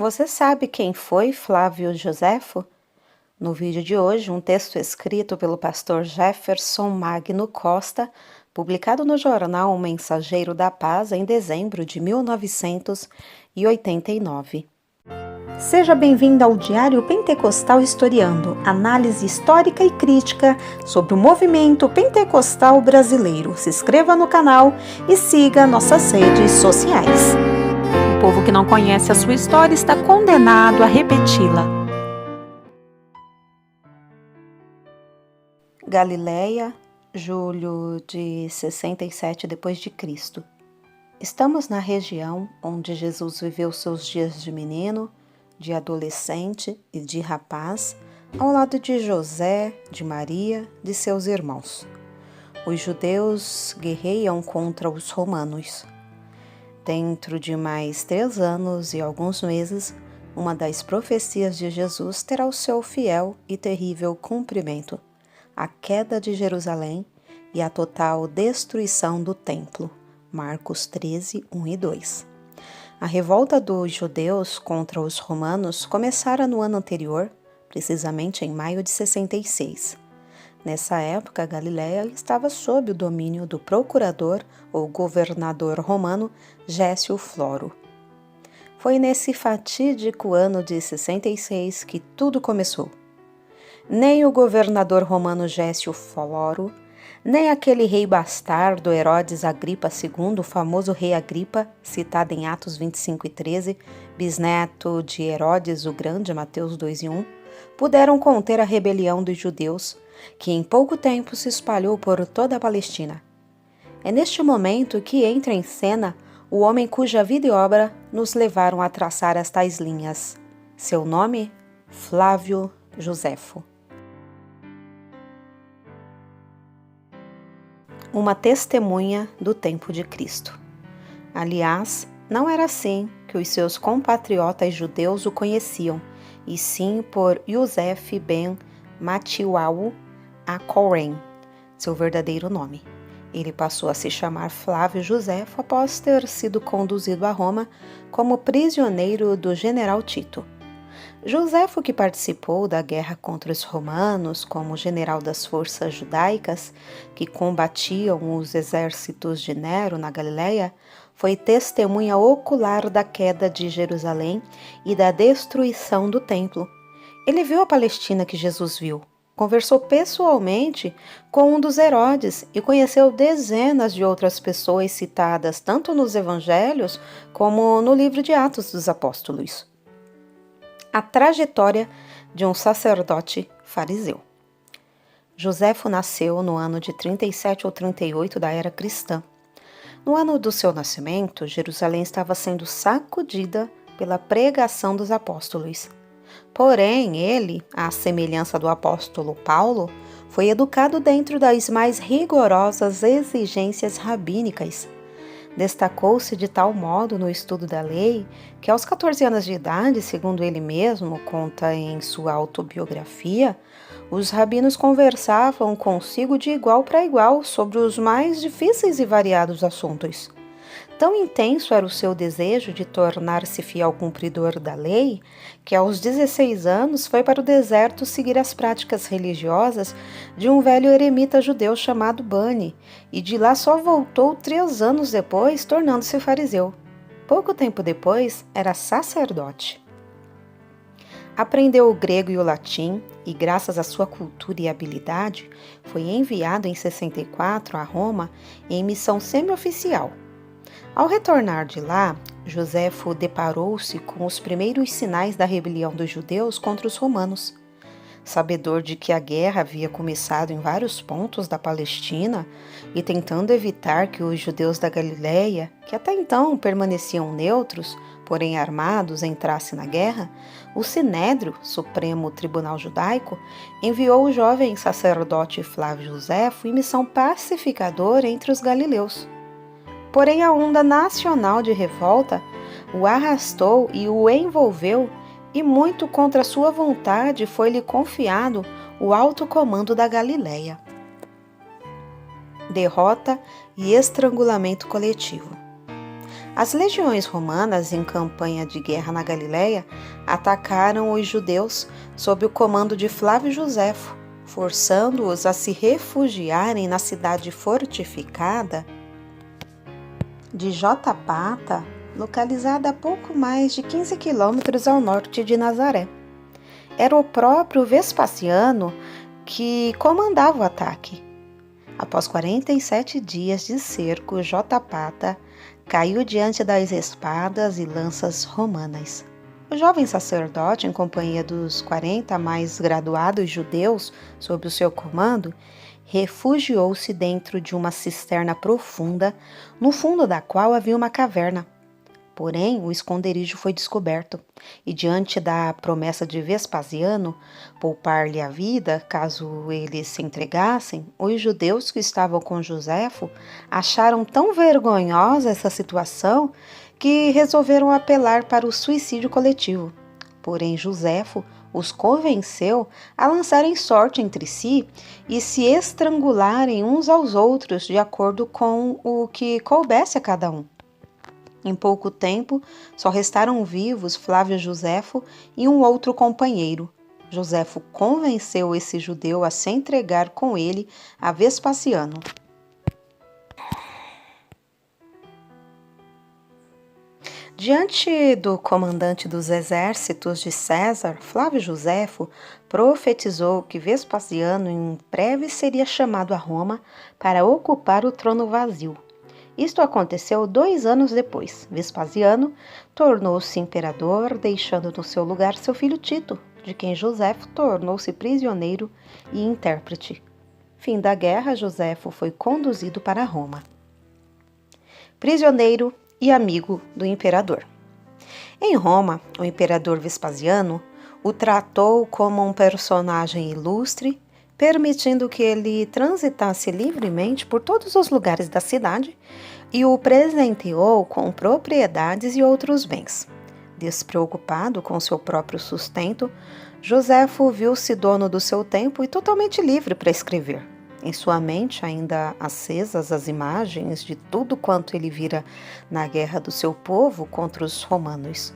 Você sabe quem foi Flávio Joséfo? No vídeo de hoje, um texto escrito pelo pastor Jefferson Magno Costa, publicado no jornal O Mensageiro da Paz em dezembro de 1989. Seja bem-vindo ao Diário Pentecostal Historiando, análise histórica e crítica sobre o movimento pentecostal brasileiro. Se inscreva no canal e siga nossas redes sociais. O povo que não conhece a sua história está condenado a repeti-la. Galileia, julho de 67 d.C. Estamos na região onde Jesus viveu seus dias de menino, de adolescente e de rapaz, ao lado de José, de Maria, de seus irmãos. Os judeus guerreiam contra os romanos. Dentro de mais 3 anos e alguns meses, uma das profecias de Jesus terá o seu fiel e terrível cumprimento: a queda de Jerusalém e a total destruição do templo. Marcos 13, 1 e 2. A revolta dos judeus contra os romanos começara no ano anterior, precisamente em maio de 66. Nessa época, Galileia estava sob o domínio do procurador ou governador romano Gécio Floro. Foi nesse fatídico ano de 66 que tudo começou. Nem o governador romano Gécio Floro, nem aquele rei bastardo Herodes Agripa II, o famoso rei Agripa, citado em Atos 25 e 13, bisneto de Herodes o Grande, Mateus 2 e 1, puderam conter a rebelião dos judeus, que em pouco tempo se espalhou por toda a Palestina. É neste momento que entra em cena o homem cuja vida e obra nos levaram a traçar estas linhas. Seu nome? Flávio Joséfo. Uma testemunha do tempo de Cristo. Aliás, não era assim que os seus compatriotas judeus o conheciam, e sim por Yosef ben Matiuau a-Koren, seu verdadeiro nome. Ele passou a se chamar Flávio Joséfo após ter sido conduzido a Roma como prisioneiro do general Tito. Joséfo, que participou da guerra contra os romanos como general das forças judaicas que combatiam os exércitos de Nero na Galileia, foi testemunha ocular da queda de Jerusalém e da destruição do templo. Ele viu a Palestina que Jesus viu, conversou pessoalmente com um dos Herodes e conheceu dezenas de outras pessoas citadas tanto nos evangelhos como no livro de Atos dos Apóstolos. A trajetória de um sacerdote fariseu. Joséfo nasceu no ano de 37 ou 38 da era cristã. No ano do seu nascimento, Jerusalém estava sendo sacudida pela pregação dos apóstolos. Porém, ele, à semelhança do apóstolo Paulo, foi educado dentro das mais rigorosas exigências rabínicas. Destacou-se de tal modo no estudo da lei que aos 14 anos de idade, segundo ele mesmo conta em sua autobiografia, os rabinos conversavam consigo de igual para igual sobre os mais difíceis e variados assuntos. Tão intenso era o seu desejo de tornar-se fiel cumpridor da lei, que aos 16 anos foi para o deserto seguir as práticas religiosas de um velho eremita judeu chamado Bani, e de lá só voltou 3 anos depois, tornando-se fariseu. Pouco tempo depois, era sacerdote. Aprendeu o grego e o latim, e graças à sua cultura e habilidade, foi enviado em 64 a Roma em missão semi-oficial. Ao retornar de lá, Joséfo deparou-se com os primeiros sinais da rebelião dos judeus contra os romanos. Sabedor de que a guerra havia começado em vários pontos da Palestina e tentando evitar que os judeus da Galileia, que até então permaneciam neutros, porém armados, entrassem na guerra, o Sinédrio, Supremo Tribunal Judaico, enviou o jovem sacerdote Flávio Joséfo em missão pacificadora entre os galileus. Porém, a onda nacional de revolta o arrastou e o envolveu, e muito contra sua vontade foi-lhe confiado o alto comando da Galileia. Derrota e estrangulamento coletivo. As legiões romanas, em campanha de guerra na Galiléia, atacaram os judeus sob o comando de Flávio Joséfo, forçando-os a se refugiarem na cidade fortificada de Jotapata, localizada a pouco mais de 15 quilômetros ao norte de Nazaré. Era o próprio Vespasiano que comandava o ataque. Após 47 dias de cerco, Jotapata caiu diante das espadas e lanças romanas. O jovem sacerdote, em companhia dos 40 mais graduados judeus sob o seu comando, refugiou-se dentro de uma cisterna profunda, no fundo da qual havia uma caverna. Porém, o esconderijo foi descoberto, e diante da promessa de Vespasiano poupar-lhe a vida caso eles se entregassem, os judeus que estavam com Joséfo acharam tão vergonhosa essa situação que resolveram apelar para o suicídio coletivo. Porém, Joséfo os convenceu a lançarem sorte entre si e se estrangularem uns aos outros de acordo com o que coubesse a cada um. Em pouco tempo, só restaram vivos Flávio Joséfo e um outro companheiro. Joséfo convenceu esse judeu a se entregar com ele a Vespasiano. Diante do comandante dos exércitos de César, Flávio Joséfo profetizou que Vespasiano em breve seria chamado a Roma para ocupar o trono vazio. Isto aconteceu 2 anos depois. Vespasiano tornou-se imperador, deixando no seu lugar seu filho Tito, de quem Joséfo tornou-se prisioneiro e intérprete. Fim da guerra, Joséfo foi conduzido para Roma. Prisioneiro e amigo do imperador. Em Roma, o imperador Vespasiano o tratou como um personagem ilustre, permitindo que ele transitasse livremente por todos os lugares da cidade e o presenteou com propriedades e outros bens. Despreocupado com seu próprio sustento, Joséfo viu-se dono do seu tempo e totalmente livre para escrever. Em sua mente, ainda acesas as imagens de tudo quanto ele vira na guerra do seu povo contra os romanos.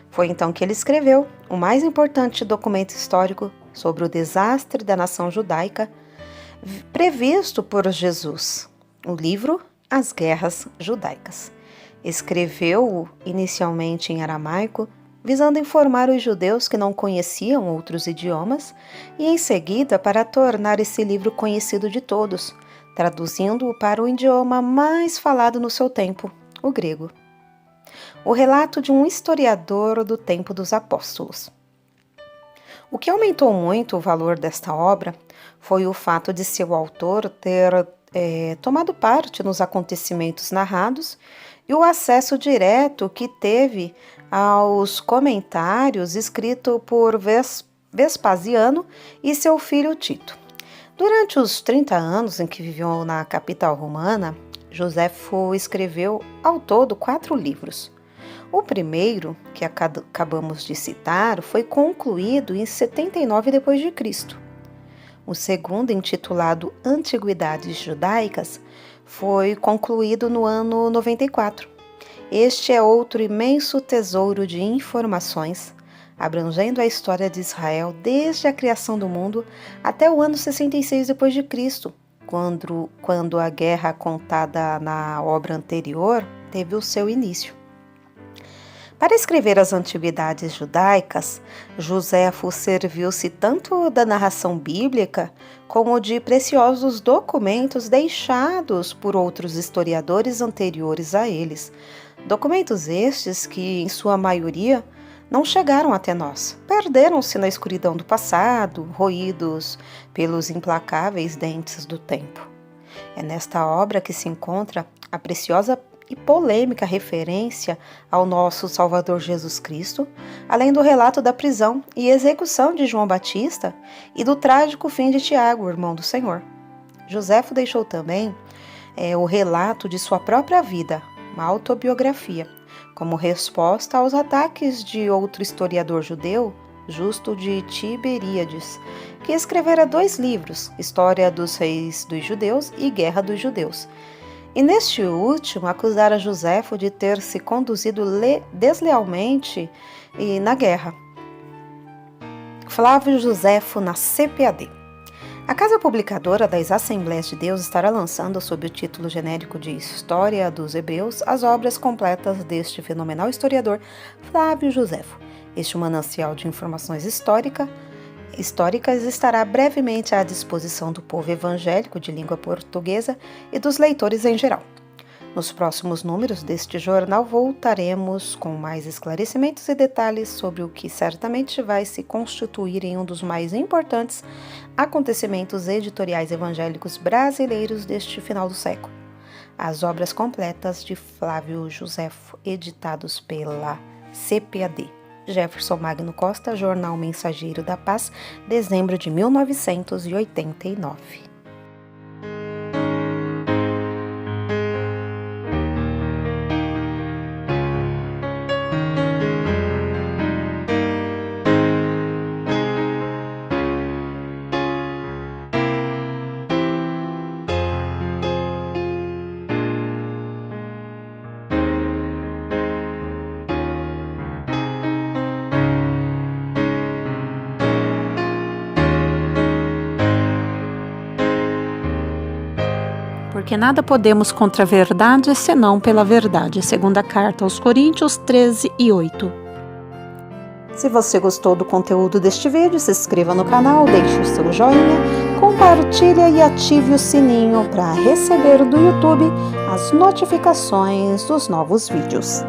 Foi então que ele escreveu o mais importante documento histórico sobre o desastre da nação judaica previsto por Jesus, o livro As Guerras Judaicas. Escreveu-o inicialmente em aramaico, visando informar os judeus que não conheciam outros idiomas, e em seguida para tornar esse livro conhecido de todos, traduzindo-o para o idioma mais falado no seu tempo, o grego. O relato de um historiador do tempo dos apóstolos. O que aumentou muito o valor desta obra foi o fato de seu autor ter tomado parte nos acontecimentos narrados e o acesso direto que teve aos comentários escritos por Vespasiano e seu filho Tito. Durante os 30 anos em que viveu na capital romana, Joséfo escreveu ao todo 4 livros. O primeiro, que acabamos de citar, foi concluído em 79 d.C. O segundo, intitulado Antiguidades Judaicas, foi concluído no ano 94. Este é outro imenso tesouro de informações, abrangendo a história de Israel desde a criação do mundo até o ano 66 d.C., quando a guerra contada na obra anterior teve o seu início. Para escrever as Antiguidades Judaicas, Joséfo serviu-se tanto da narração bíblica como de preciosos documentos deixados por outros historiadores anteriores a eles. Documentos estes que, em sua maioria, não chegaram até nós. Perderam-se na escuridão do passado, roídos pelos implacáveis dentes do tempo. É nesta obra que se encontra a preciosa e polêmica referência ao nosso Salvador Jesus Cristo, além do relato da prisão e execução de João Batista e do trágico fim de Tiago, irmão do Senhor. Joséfo deixou também o relato de sua própria vida, uma autobiografia, como resposta aos ataques de outro historiador judeu, Justo de Tiberíades, que escrevera 2 livros, História dos Reis dos Judeus e Guerra dos Judeus. e neste último acusara Joséfo de ter se conduzido deslealmente na guerra. Flávio Joséfo na CPAD. A Casa Publicadora das Assembleias de Deus estará lançando, sob o título genérico de História dos Hebreus, as obras completas deste fenomenal historiador Flávio Joséfo. Este manancial de informações históricas estará brevemente à disposição do povo evangélico de língua portuguesa e dos leitores em geral. Nos próximos números deste jornal voltaremos com mais esclarecimentos e detalhes sobre o que certamente vai se constituir em um dos mais importantes acontecimentos editoriais evangélicos brasileiros deste final do século. As obras completas de Flávio Joséfo, editados pela CPAD. Jefferson Magno Costa, Jornal Mensageiro da Paz, dezembro de 1989. Porque nada podemos contra a verdade, senão pela verdade. Segunda carta aos Coríntios 13:8. Se você gostou do conteúdo deste vídeo, se inscreva no canal, deixe o seu joinha, compartilhe e ative o sininho para receber do YouTube as notificações dos novos vídeos.